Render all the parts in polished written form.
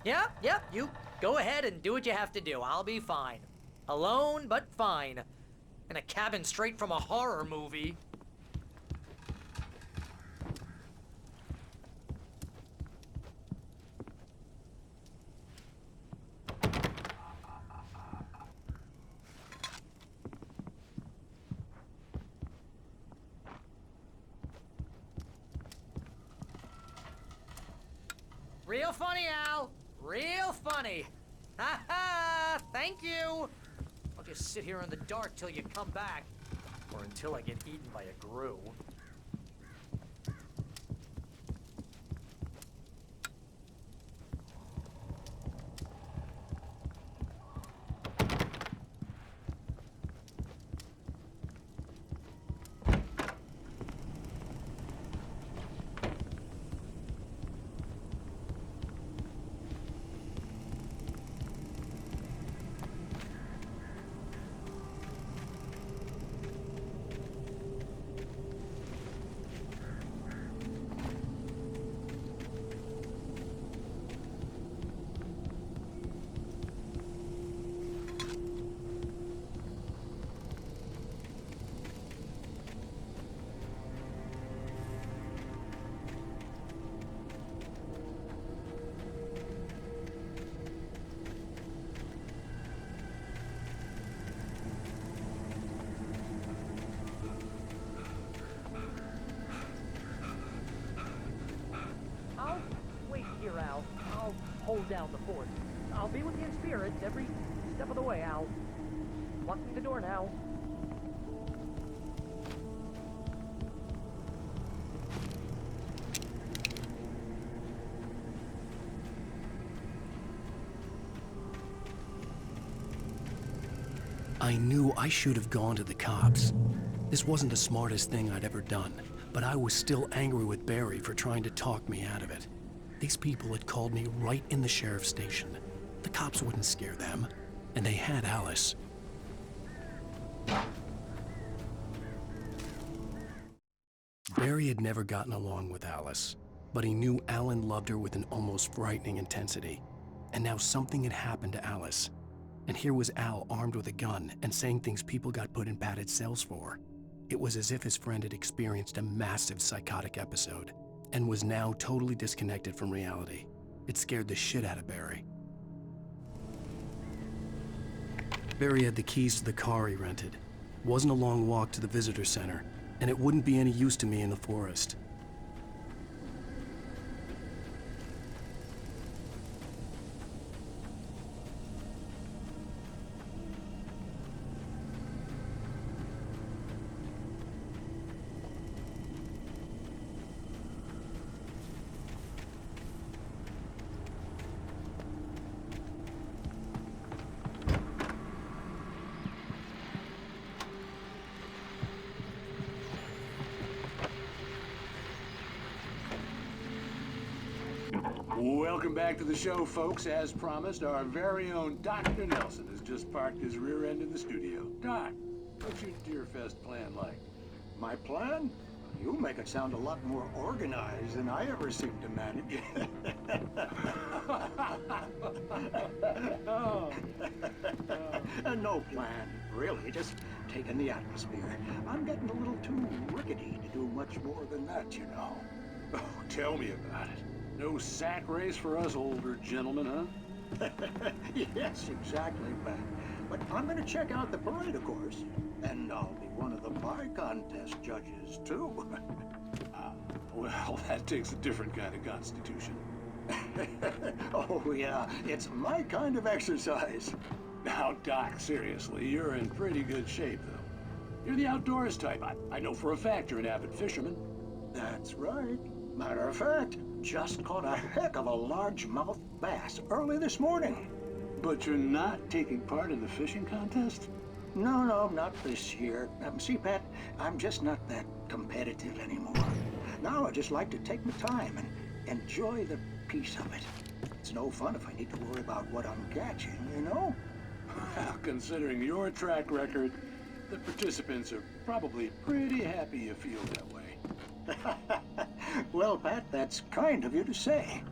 Yep, you go ahead and do what you have to do. I'll be fine. Alone, but fine. In a cabin straight from a horror movie. Real funny, Al. Real funny. Ha ha! Thank you. I'll just sit here in the dark till you come back. Or until I get eaten by a grue. I'll hold down the fort. I'll be with you in spirit every step of the way, Al. Locking the door now. I knew I should have gone to the cops. This wasn't the smartest thing I'd ever done, but I was still angry with Barry for trying to talk me out of it. These people had called me right in the sheriff's station. The cops wouldn't scare them, and they had Alice. Barry had never gotten along with Alice, but he knew Alan loved her with an almost frightening intensity. And now something had happened to Alice. And here was Al armed with a gun and saying things people got put in padded cells for. It was as if his friend had experienced a massive psychotic episode and was now totally disconnected from reality. It scared the shit out of Barry. Barry had the keys to the car he rented. It wasn't a long walk to the visitor center, and it wouldn't be any use to me in the forest. Welcome back to the show, folks. As promised, our very own Dr. Nelson has just parked his rear end in the studio. Doc, what's your Deerfest plan like? My plan? You make it sound a lot more organized than I ever seem to manage. No plan, really. Just taking the atmosphere. I'm getting a little too rickety to do much more than that, you know. Oh, tell me about it. No sack race for us older gentlemen, huh? Yes, exactly, Pat. But I'm going to check out the parade, of course. And I'll be one of the pie contest judges, too. Well, that takes a different kind of constitution. Oh, yeah. It's my kind of exercise. Now, Doc, seriously, you're in pretty good shape, though. You're the outdoors type. I know for a fact you're an avid fisherman. That's right. Matter of fact, just caught a heck of a largemouth bass early this morning. But you're not taking part in the fishing contest? No, not this year. See, Pat, I'm just not that competitive anymore. Now I just like to take my time and enjoy the peace of it. It's no fun if I need to worry about what I'm catching, you know? Well, considering your track record, the participants are probably pretty happy you feel that way. Well, Pat, that's kind of you to say.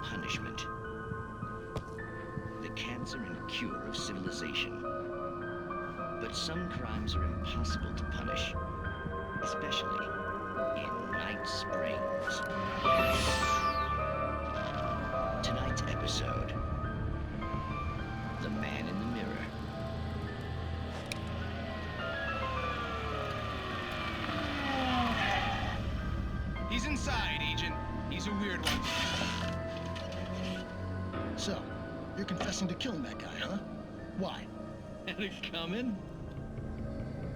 punishment. The cancer and cure of civilization. But some crimes are impossible to punish, especially in Night Springs. Tonight's episode, The Man in the Mirror. He's inside, Agent. He's a weird one. So, you're confessing to killing that guy, huh? Why? Had it coming?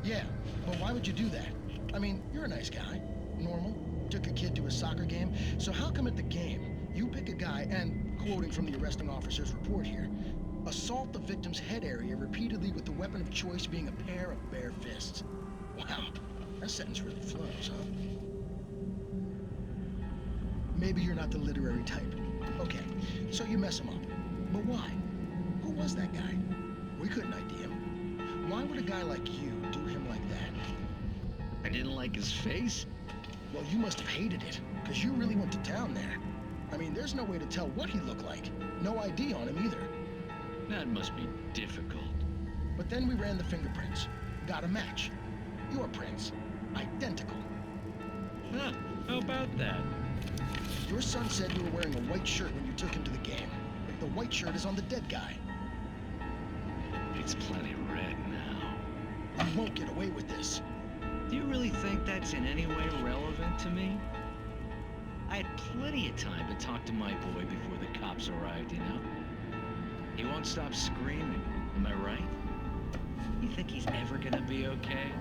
Yeah, but why would you do that? I mean, you're a nice guy. Normal. Took a kid to a soccer game. So how come at the game, you pick a guy and, quoting from the arresting officer's report here, assault the victim's head area repeatedly with the weapon of choice being a pair of bare fists? Wow, that sentence really flows, huh? Maybe you're not the literary type. Okay, so you mess him up. But why? Who was that guy? We couldn't ID him. Why would a guy like you do him like that? I didn't like his face? Well, you must have hated it, because you really went to town there. I mean, there's no way to tell what he looked like. No ID on him either. That must be difficult. But then we ran the fingerprints. Got a match. Your prints. Identical. Huh, how about that? Your son said you were wearing a white shirt when you took him to the game. The white shirt is on the dead guy. It's plenty red now. You won't get away with this. Do you really think that's in any way relevant to me? I had plenty of time to talk to my boy before the cops arrived, you know? He won't stop screaming, am I right? You think he's ever gonna be okay?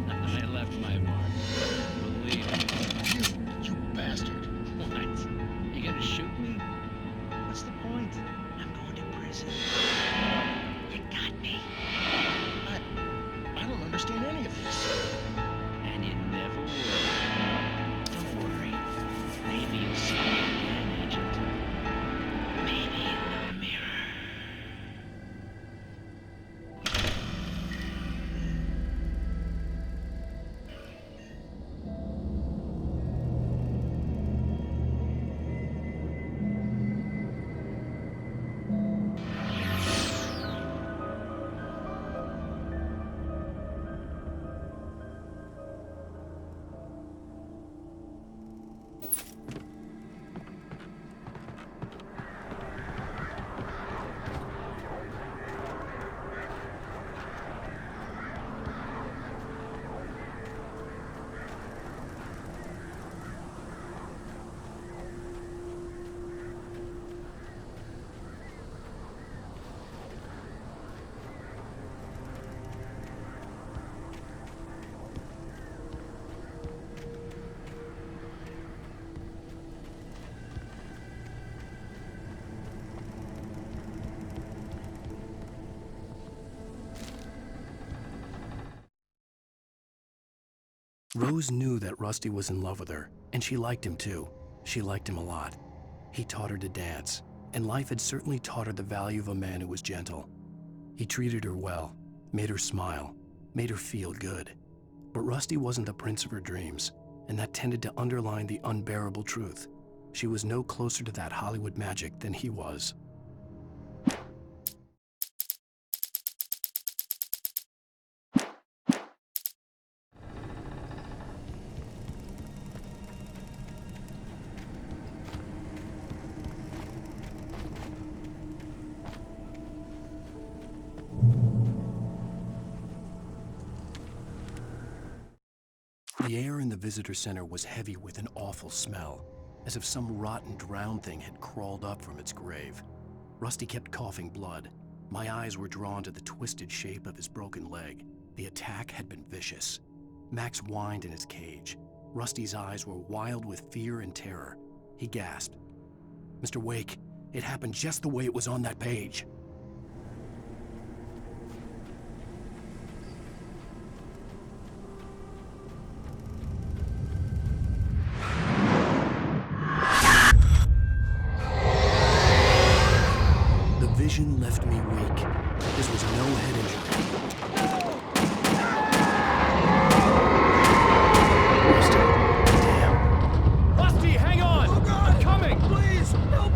I left my mark. Believe me. You bastard. What? You gonna shoot me? What's the point? I'm going to prison. You got me. I don't understand any of this. And you never will. Don't worry. Maybe you'll see me again, Agent. Maybe in the mirror. Rose knew that Rusty was in love with her, and she liked him too. She liked him a lot. He taught her to dance, and life had certainly taught her the value of a man who was gentle. He treated her well, made her smile, made her feel good. But Rusty wasn't the prince of her dreams, and that tended to underline the unbearable truth. She was no closer to that Hollywood magic than he was. The air in the visitor center was heavy with an awful smell, as if some rotten drowned thing had crawled up from its grave. Rusty kept coughing blood. My eyes were drawn to the twisted shape of his broken leg. The attack had been vicious. Max whined in his cage. Rusty's eyes were wild with fear and terror. He gasped. "Mr. Wake, it happened just the way it was on that page." Vision left me weak. This was no head injury. Rusty, damn. Rusty, hang on! Oh God! I'm coming! Please, help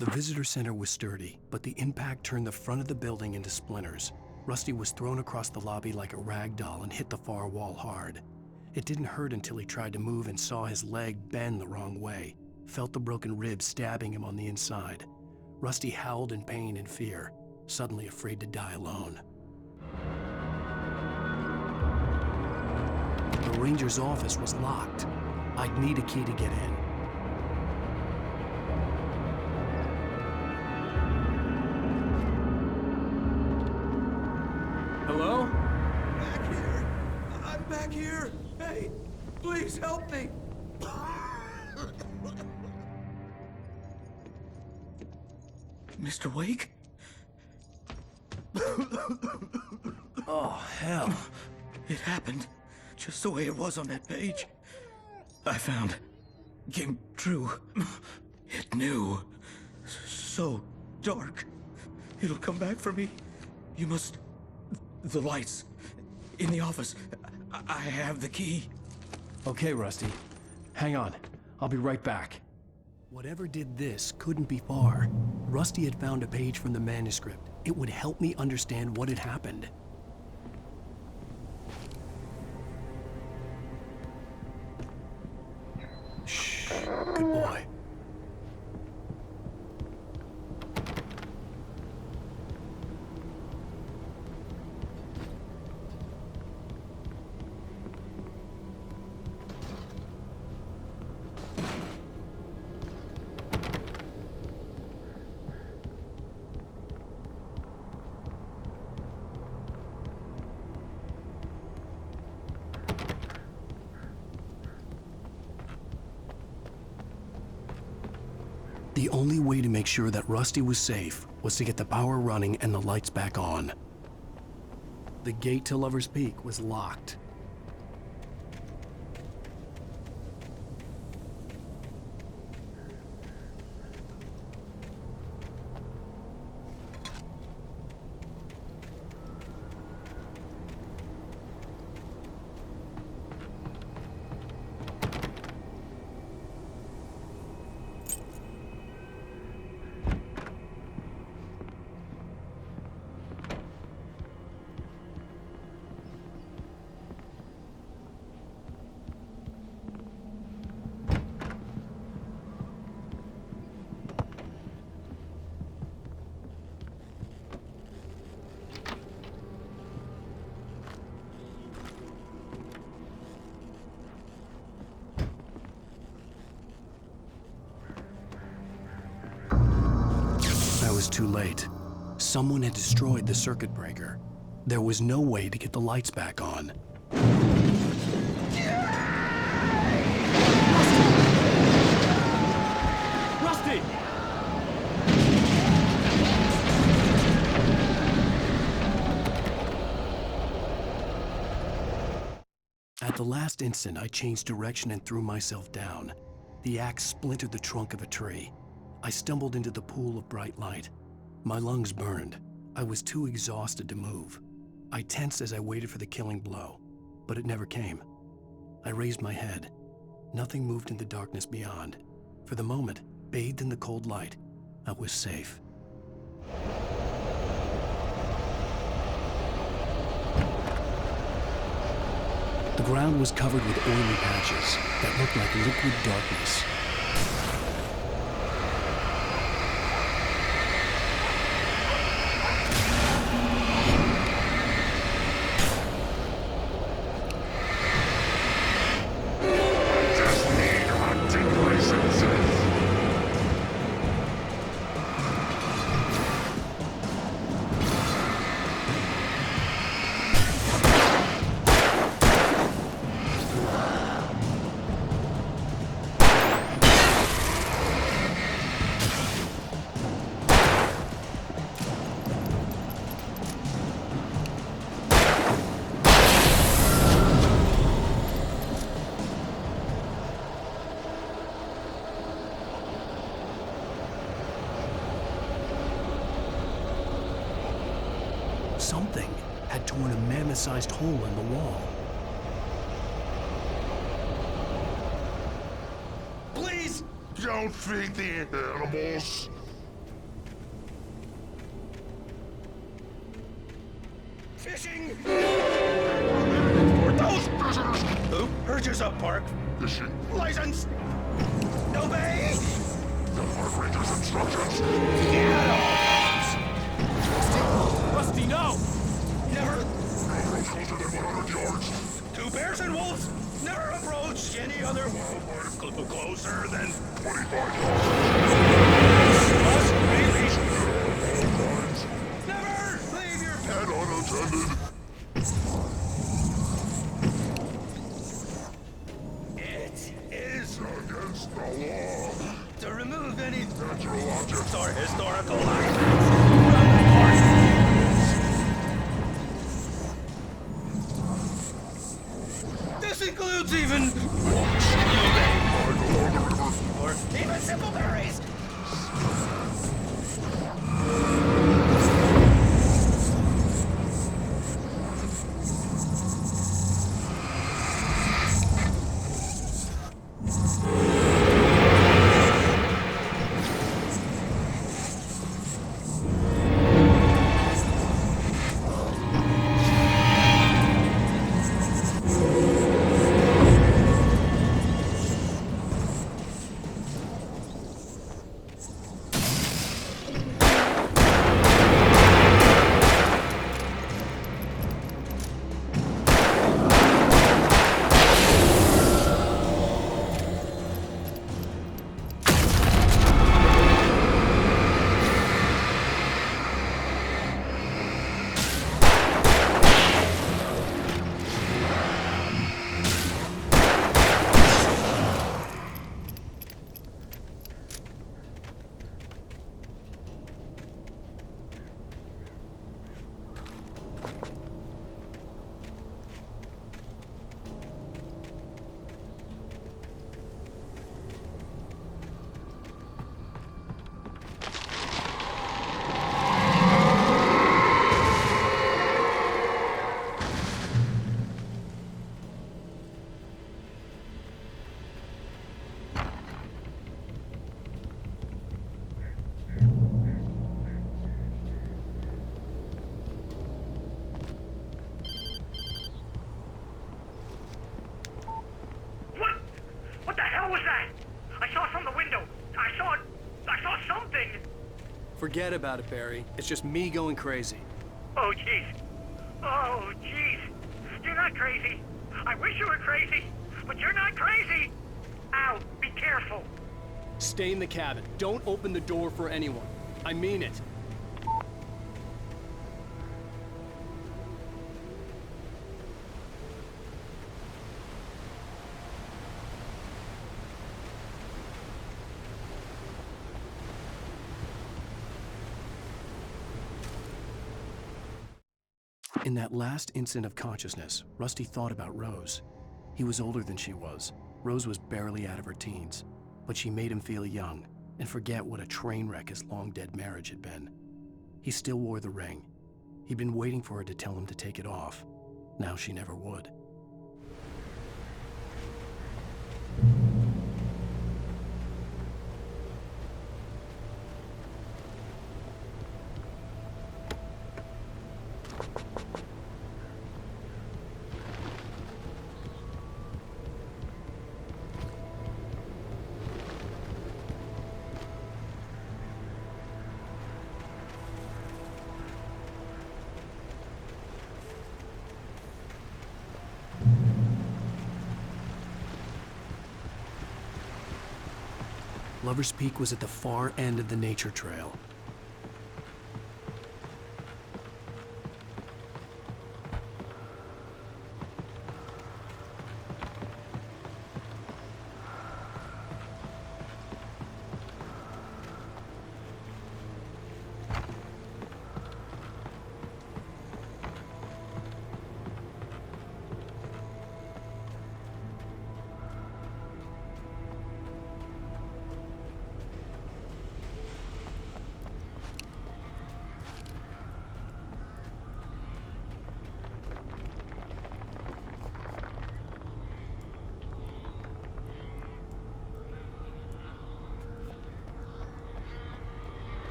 The visitor center was sturdy, but the impact turned the front of the building into splinters. Rusty was thrown across the lobby like a rag doll and hit the far wall hard. It didn't hurt until he tried to move and saw his leg bend the wrong way, felt the broken rib stabbing him on the inside. Rusty howled in pain and fear, suddenly afraid to die alone. The ranger's office was locked. I'd need a key to get in. Hello? Back here! I'm back here! Hey, please help me! Mr. Wake? Oh, hell. It happened just the way it was on that page. I found. Came true. It knew. So dark. It'll come back for me. You must. The lights. In the office. I have the key. Okay, Rusty. Hang on. I'll be right back. Whatever did this couldn't be far. Rusty had found a page from the manuscript. It would help me understand what had happened. Shh. Good boy. The only way to make sure that Rusty was safe was to get the power running and the lights back on. The gate to Lover's Peak was locked. I was too late. Someone had destroyed the circuit breaker. There was no way to get the lights back on. Rusty! At the last instant, I changed direction and threw myself down. The axe splintered the trunk of a tree. I stumbled into the pool of bright light. My lungs burned. I was too exhausted to move. I tensed as I waited for the killing blow, but it never came. I raised my head. Nothing moved in the darkness beyond. For the moment, bathed in the cold light, I was safe. The ground was covered with oily patches that looked like liquid darkness. Something had torn a mammoth-sized hole in the wall. Please! Don't feed the animals! Fishing! For those visitors who purchase a park fishing license, obey the park ranger's instructions. Get off! Rusty, no! Never approach closer than 100 yards. Two bears and wolves never approach any other wildlife closer than 25 yards. Us babies. Never leave your pet unattended. It is against the law to remove any natural objects or historical artifacts from the park. This includes even or even simple berries. Forget about it, Barry. It's just me going crazy. Oh, jeez. Oh, jeez. You're not crazy. I wish you were crazy, but you're not crazy. Ow, be careful. Stay in the cabin. Don't open the door for anyone. I mean it. In that last instant of consciousness, Rusty thought about Rose. He was older than she was. Rose was barely out of her teens, but she made him feel young and forget what a train wreck his long-dead marriage had been. He still wore the ring. He'd been waiting for her to tell him to take it off. Now she never would. Lover's Peak was at the far end of the nature trail.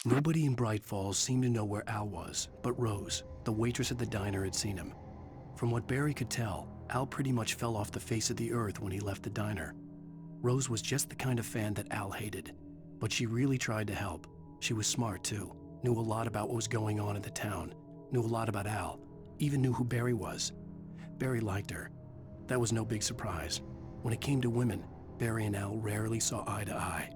Nobody in Bright Falls seemed to know where Al was, but Rose, the waitress at the diner, had seen him. From what Barry could tell, Al pretty much fell off the face of the earth when he left the diner. Rose was just the kind of fan that Al hated, but she really tried to help. She was smart too, knew a lot about what was going on in the town, knew a lot about Al, even knew who Barry was. Barry liked her. That was no big surprise. When it came to women, Barry and Al rarely saw eye to eye.